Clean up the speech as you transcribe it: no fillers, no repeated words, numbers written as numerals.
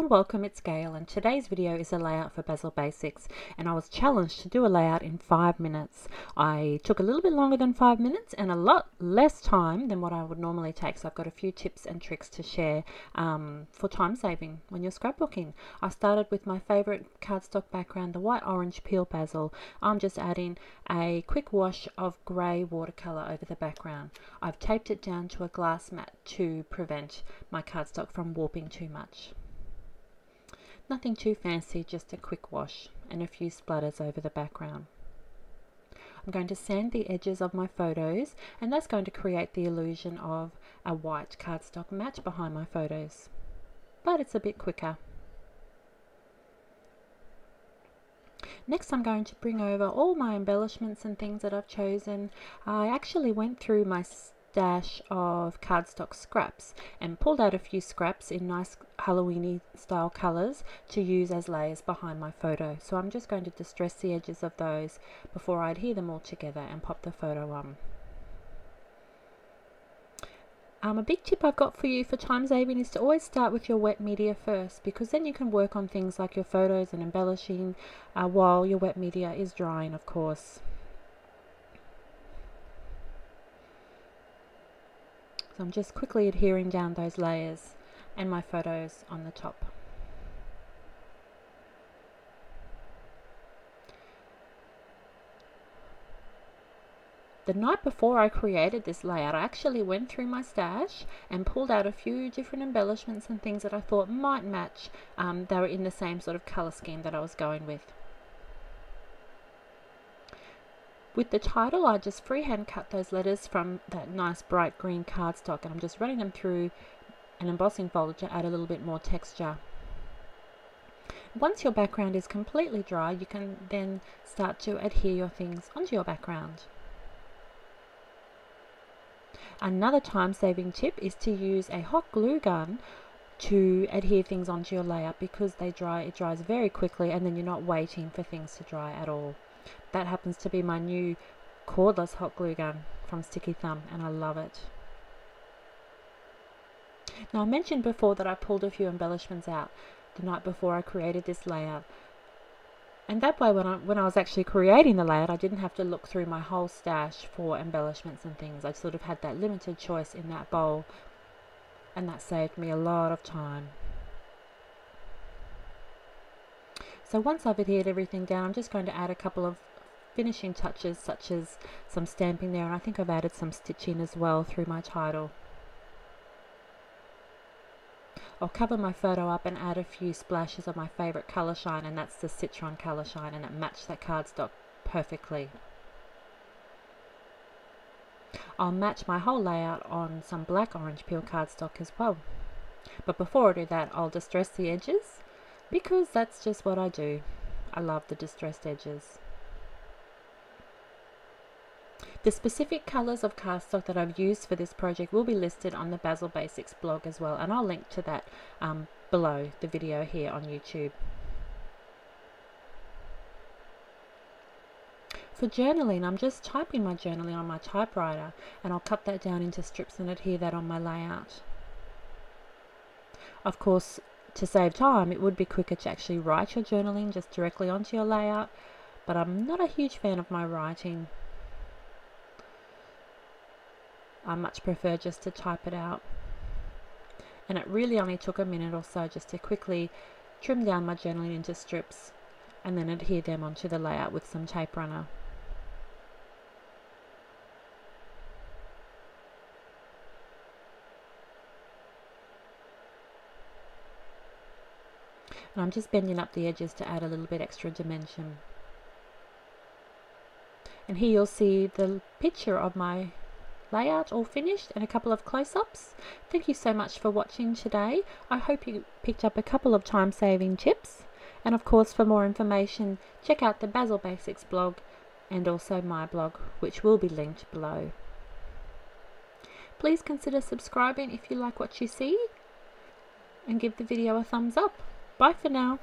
and welcome, it's Gail, and today's video is a layout for Bazzill Basics, and I was challenged to do a layout in 5 minutes. I took a little bit longer than 5 minutes and a lot less time than what I would normally take, so I've got a few tips and tricks to share for time saving when you're scrapbooking. I started with my favorite cardstock background, the white orange peel Bazzill. I'm just adding a quick wash of grey watercolour over the background. I've taped it down to a glass mat to prevent my cardstock from warping too much. Nothing too fancy, just a quick wash and a few splatters over the background. I'm going to sand the edges of my photos, and that's going to create the illusion of a white cardstock mat behind my photos, but it's a bit quicker. Next, I'm going to bring over all my embellishments and things that I've chosen. I actually went through my stash of cardstock scraps and pulled out a few scraps in nice Halloweeny style colours to use as layers behind my photo. So I'm just going to distress the edges of those before I adhere them all together and pop the photo on. A big tip I've got for you for time saving is to always start with your wet media first, because then you can work on things like your photos and embellishing while your wet media is drying, of course. So I'm just quickly adhering down those layers and my photos on the top. The night before I created this layout, I actually went through my stash and pulled out a few different embellishments and things that I thought might match. They were in the same sort of colour scheme that I was going with. With the title, I just freehand cut those letters from that nice bright green cardstock, and I'm just running them through an embossing folder to add a little bit more texture. Once your background is completely dry, you can then start to adhere your things onto your background. Another time-saving tip is to use a hot glue gun to adhere things onto your layout, because it dries very quickly, and then you're not waiting for things to dry at all. That happens to be my new cordless hot glue gun from Sticky Thumb, and I love it. Now, I mentioned before that I pulled a few embellishments out the night before I created this layout, and that way when I was actually creating the layout, I didn't have to look through my whole stash for embellishments and things. I sort of had that limited choice in that bowl, and that saved me a lot of time. So once I've adhered everything down, I'm just going to add a couple of finishing touches, such as some stamping there, and I think I've added some stitching as well through my title. I'll cover my photo up and add a few splashes of my favourite colour shine, and that's the Citron colour shine, and it matched that cardstock perfectly. I'll match my whole layout on some black orange peel cardstock as well. But before I do that, I'll distress the edges, because that's just what I do. I love the distressed edges. The specific colours of cardstock that I've used for this project will be listed on the Bazzill Basics blog as well, and I'll link to that below the video here on YouTube. For journaling, I'm just typing my journaling on my typewriter, and I'll cut that down into strips and adhere that on my layout. Of course, to save time, it would be quicker to actually write your journaling just directly onto your layout, but I'm not a huge fan of my writing. I much prefer just to type it out. And it really only took a minute or so just to quickly trim down my journaling into strips and then adhere them onto the layout with some tape runner. And I'm just bending up the edges to add a little bit extra dimension. And here you'll see the picture of my layout all finished and a couple of close-ups. Thank you so much for watching today. I hope you picked up a couple of time-saving tips, and of course, for more information, check out the Bazzill Basics blog and also my blog, which will be linked below. Please consider subscribing if you like what you see, and give the video a thumbs up. Bye for now.